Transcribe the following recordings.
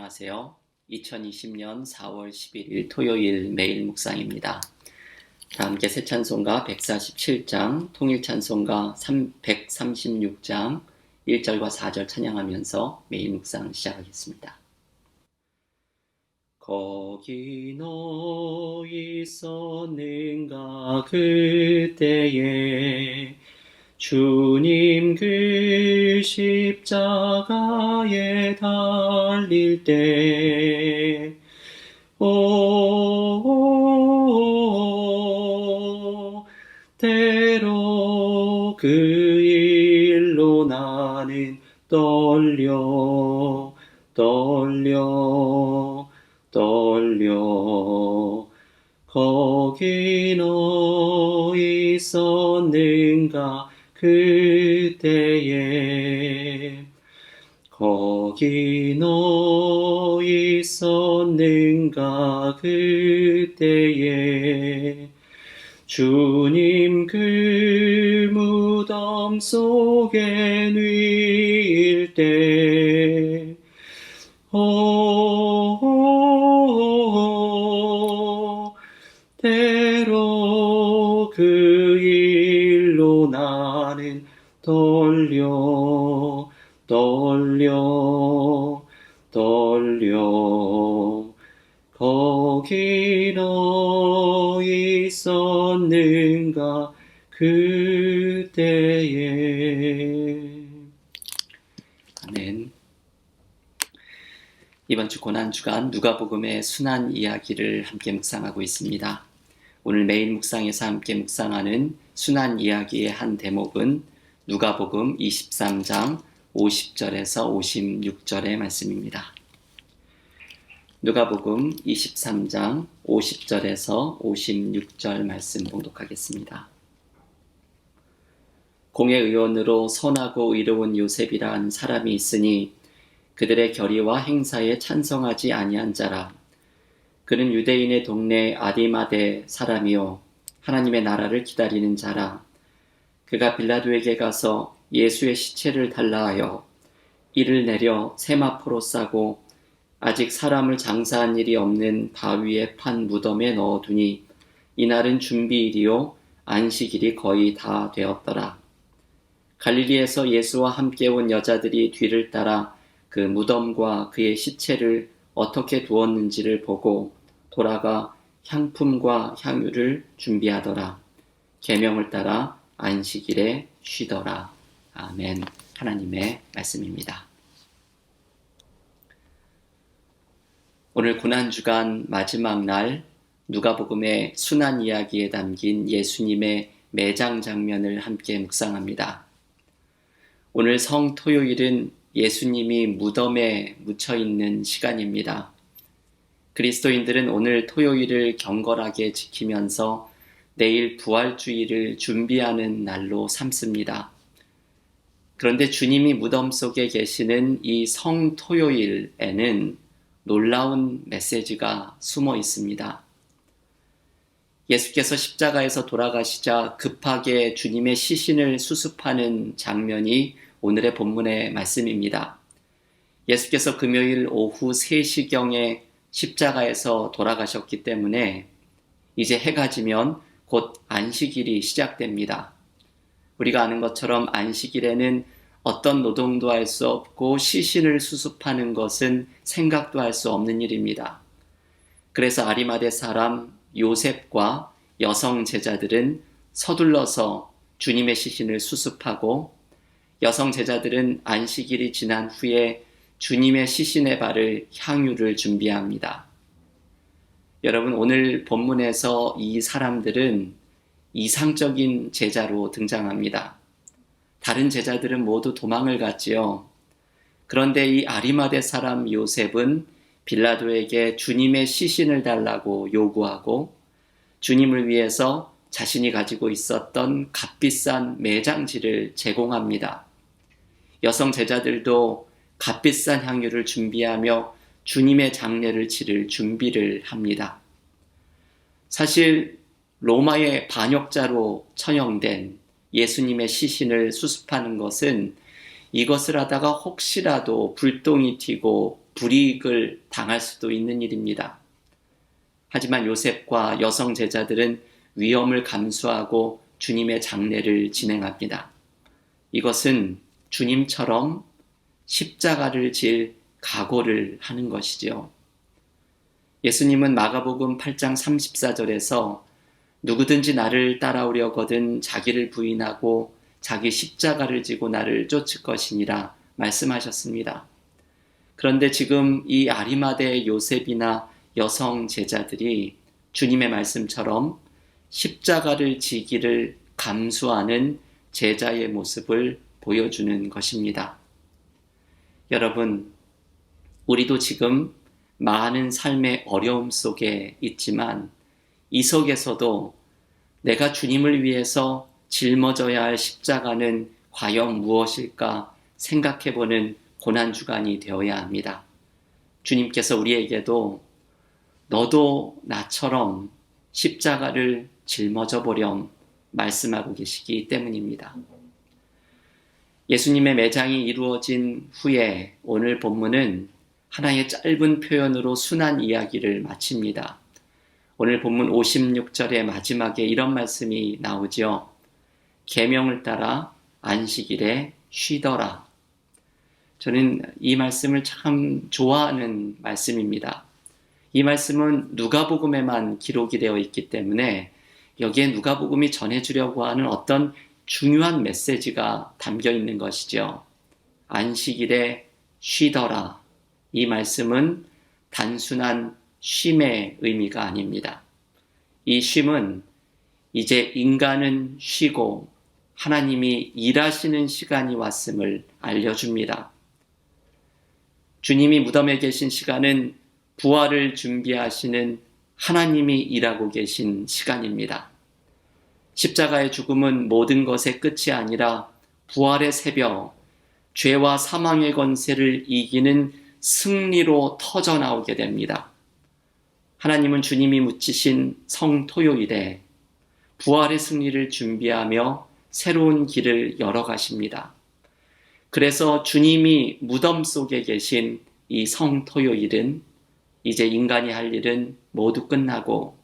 안녕하세요. 2020년 4월 11일 토요일 매일 묵상입니다. 다 함께 새 찬송가 147장, 통일 찬송가 136장 1절과 4절 찬양하면서 매일 묵상 시작하겠습니다. 거기 너 있었는가 그때에 주님 그 십자가에 달릴 때 때로 그 일로 나는 떨려 거기 너 있었는가 그때에 거기 너 있었는가 그때에 주님 그 무덤 속에 누일 때 때로 그 일로 나는 떨려 거기 너 있었는가 그때에. 아멘. 이번 주 고난주간 누가복음의 순환 이야기를 함께 묵상하고 있습니다. 오늘 매일 묵상에서 함께 묵상하는 순환 이야기의 한 대목은 누가복음 23장 50절에서 56절의 말씀입니다. 누가복음 23장 50절에서 56절 말씀 봉독하겠습니다. 공회의원으로 선하고 의로운 요셉이라 한 사람이 있으니 그들의 결의와 행사에 찬성하지 아니한 자라. 그는 유대인의 동네 아디마대 사람이요 하나님의 나라를 기다리는 자라. 그가 빌라도에게 가서 예수의 시체를 달라 하여 이를 내려 세마포로 싸고 아직 사람을 장사한 일이 없는 바위에 판 무덤에 넣어두니 이날은 준비일이요 안식일이 거의 다 되었더라. 갈릴리에서 예수와 함께 온 여자들이 뒤를 따라 그 무덤과 그의 시체를 어떻게 두었는지를 보고 돌아가 향품과 향유를 준비하더라. 계명을 따라 안식일에 쉬더라. 아멘. 하나님의 말씀입니다. 오늘 고난주간 마지막 날 누가복음의 순환 이야기에 담긴 예수님의 매장 장면을 함께 묵상합니다. 오늘 성토요일은 예수님이 무덤에 묻혀있는 시간입니다. 그리스도인들은 오늘 토요일을 경건하게 지키면서 내일 부활주일을 준비하는 날로 삼습니다. 그런데 주님이 무덤 속에 계시는 이 성토요일에는 놀라운 메시지가 숨어 있습니다. 예수께서 십자가에서 돌아가시자 급하게 주님의 시신을 수습하는 장면이 오늘의 본문의 말씀입니다. 예수께서 금요일 오후 3시경에 십자가에서 돌아가셨기 때문에 이제 해가 지면 곧 안식일이 시작됩니다. 우리가 아는 것처럼 안식일에는 어떤 노동도 할 수 없고 시신을 수습하는 것은 생각도 할 수 없는 일입니다. 그래서 아리마대 사람 요셉과 여성 제자들은 서둘러서 주님의 시신을 수습하고 여성 제자들은 안식일이 지난 후에 주님의 시신에 바를 향유를 준비합니다. 여러분, 오늘 본문에서 이 사람들은 이상적인 제자로 등장합니다. 다른 제자들은 모두 도망을 갔지요. 그런데 이 아리마대 사람 요셉은 빌라도에게 주님의 시신을 달라고 요구하고 주님을 위해서 자신이 가지고 있었던 값비싼 매장지를 제공합니다. 여성 제자들도 값비싼 향유를 준비하며 주님의 장례를 치를 준비를 합니다. 사실 로마의 반역자로 처형된 예수님의 시신을 수습하는 것은 이것을 하다가 혹시라도 불똥이 튀고 불이익을 당할 수도 있는 일입니다. 하지만 요셉과 여성 제자들은 위험을 감수하고 주님의 장례를 진행합니다. 이것은 주님처럼 십자가를 질 각오를 하는 것이죠. 예수님은 마가복음 8장 34절에서 누구든지 나를 따라오려거든 자기를 부인하고 자기 십자가를 지고 나를 쫓을 것이니라 말씀하셨습니다. 그런데 지금 이 아리마대 요셉이나 여성 제자들이 주님의 말씀처럼 십자가를 지기를 감수하는 제자의 모습을 보여주는 것입니다. 여러분, 우리도 지금 많은 삶의 어려움 속에 있지만 이 속에서도 내가 주님을 위해서 짊어져야 할 십자가는 과연 무엇일까 생각해보는 고난주간이 되어야 합니다. 주님께서 우리에게도 너도 나처럼 십자가를 짊어져 보렴 말씀하고 계시기 때문입니다. 예수님의 매장이 이루어진 후에 오늘 본문은 하나의 짧은 표현으로 순한 이야기를 마칩니다. 오늘 본문 56절의 마지막에 이런 말씀이 나오죠. 계명을 따라 안식일에 쉬더라. 저는 이 말씀을 참 좋아하는 말씀입니다. 이 말씀은 누가복음에만 기록이 되어 있기 때문에 여기에 누가복음이 전해주려고 하는 어떤 중요한 메시지가 담겨 있는 것이죠. 안식일에 쉬더라. 이 말씀은 단순한 쉼의 의미가 아닙니다. 이 쉼은 이제 인간은 쉬고 하나님이 일하시는 시간이 왔음을 알려줍니다. 주님이 무덤에 계신 시간은 부활을 준비하시는 하나님이 일하고 계신 시간입니다. 십자가의 죽음은 모든 것의 끝이 아니라 부활의 새벽, 죄와 사망의 권세를 이기는 승리로 터져나오게 됩니다. 하나님은 주님이 묻히신 성토요일에 부활의 승리를 준비하며 새로운 길을 열어가십니다. 그래서 주님이 무덤 속에 계신 이 성토요일은 이제 인간이 할 일은 모두 끝나고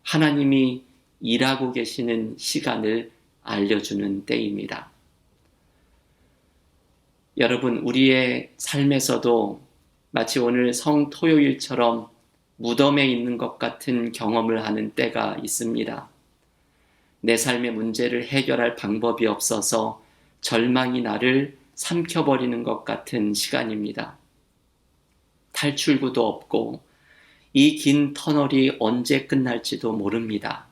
하나님이 일하고 계시는 시간을 알려주는 때입니다. 여러분, 우리의 삶에서도 마치 오늘 성토요일처럼 무덤에 있는 것 같은 경험을 하는 때가 있습니다. 내 삶의 문제를 해결할 방법이 없어서 절망이 나를 삼켜버리는 것 같은 시간입니다. 탈출구도 없고 이 긴 터널이 언제 끝날지도 모릅니다.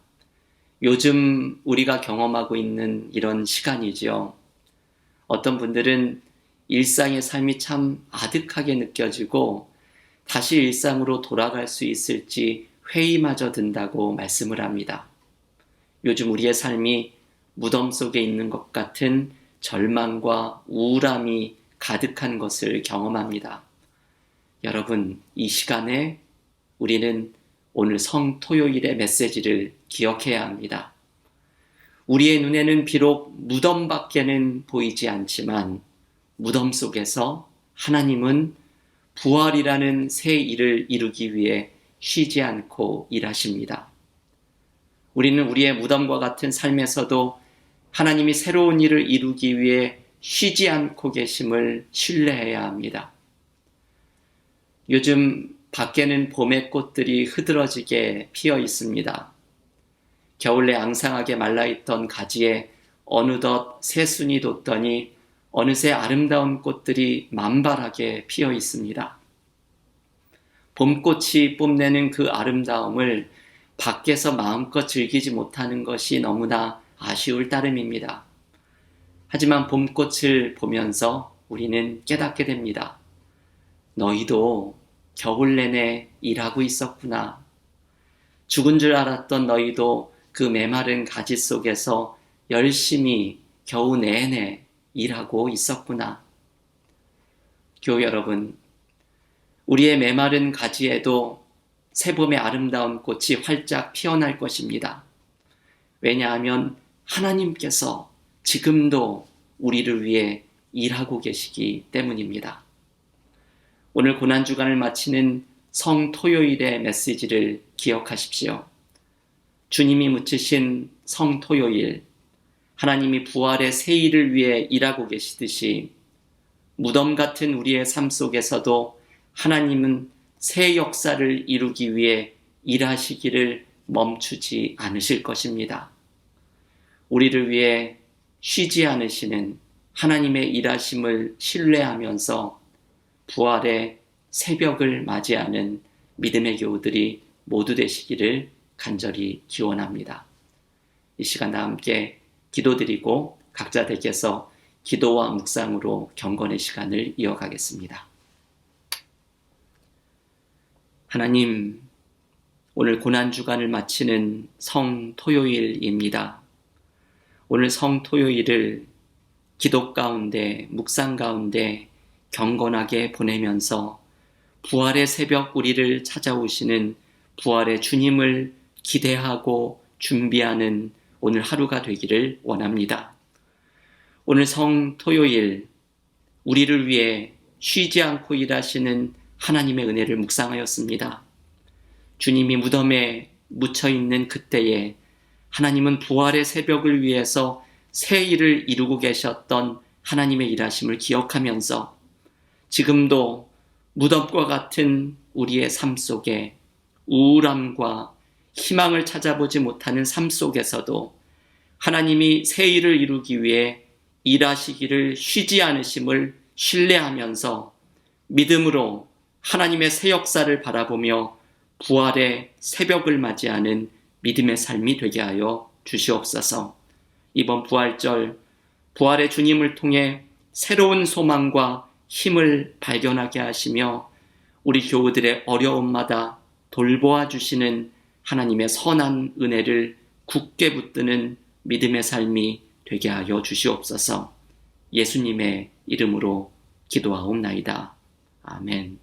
요즘 우리가 경험하고 있는 이런 시간이지요. 어떤 분들은 일상의 삶이 참 아득하게 느껴지고 다시 일상으로 돌아갈 수 있을지 회의마저 든다고 말씀을 합니다. 요즘 우리의 삶이 무덤 속에 있는 것 같은 절망과 우울함이 가득한 것을 경험합니다. 여러분, 이 시간에 우리는 오늘 성토요일의 메시지를 기억해야 합니다. 우리의 눈에는 비록 무덤밖에는 보이지 않지만 무덤 속에서 하나님은 부활이라는 새 일을 이루기 위해 쉬지 않고 일하십니다. 우리는 우리의 무덤과 같은 삶에서도 하나님이 새로운 일을 이루기 위해 쉬지 않고 계심을 신뢰해야 합니다. 요즘 밖에는 봄의 꽃들이 흐드러지게 피어 있습니다. 겨울 내 앙상하게 말라있던 가지에 어느덧 새순이 돋더니 어느새 아름다운 꽃들이 만발하게 피어 있습니다. 봄꽃이 뽐내는 그 아름다움을 밖에서 마음껏 즐기지 못하는 것이 너무나 아쉬울 따름입니다. 하지만 봄꽃을 보면서 우리는 깨닫게 됩니다. 너희도 겨울 내내 일하고 있었구나. 죽은 줄 알았던 너희도 그 메마른 가지 속에서 열심히 겨우 내내 일하고 있었구나. 교회 여러분, 우리의 메마른 가지에도 새봄의 아름다운 꽃이 활짝 피어날 것입니다. 왜냐하면 하나님께서 지금도 우리를 위해 일하고 계시기 때문입니다. 오늘 고난주간을 마치는 성토요일의 메시지를 기억하십시오. 주님이 묻히신 성토요일, 하나님이 부활의 새 일을 위해 일하고 계시듯이 무덤 같은 우리의 삶 속에서도 하나님은 새 역사를 이루기 위해 일하시기를 멈추지 않으실 것입니다. 우리를 위해 쉬지 않으시는 하나님의 일하심을 신뢰하면서 부활의 새벽을 맞이하는 믿음의 교우들이 모두 되시기를 간절히 기원합니다. 이 시간 다 함께 기도드리고 각자 댁에서 기도와 묵상으로 경건의 시간을 이어가겠습니다. 하나님, 오늘 고난주간을 마치는 성토요일입니다. 오늘 성토요일을 기도 가운데, 묵상 가운데 경건하게 보내면서 부활의 새벽 우리를 찾아오시는 부활의 주님을 기대하고 준비하는 오늘 하루가 되기를 원합니다. 오늘 성토요일 우리를 위해 쉬지 않고 일하시는 하나님의 은혜를 묵상하였습니다. 주님이 무덤에 묻혀있는 그때에 하나님은 부활의 새벽을 위해서 새 일을 이루고 계셨던 하나님의 일하심을 기억하면서 지금도 무덤과 같은 우리의 삶 속에 우울함과 희망을 찾아보지 못하는 삶 속에서도 하나님이 새 일을 이루기 위해 일하시기를 쉬지 않으심을 신뢰하면서 믿음으로 하나님의 새 역사를 바라보며 부활의 새벽을 맞이하는 믿음의 삶이 되게 하여 주시옵소서. 이번 부활절, 부활의 주님을 통해 새로운 소망과 힘을 발견하게 하시며 우리 교우들의 어려움마다 돌보아 주시는 하나님의 선한 은혜를 굳게 붙드는 믿음의 삶이 되게 하여 주시옵소서. 예수님의 이름으로 기도하옵나이다. 아멘.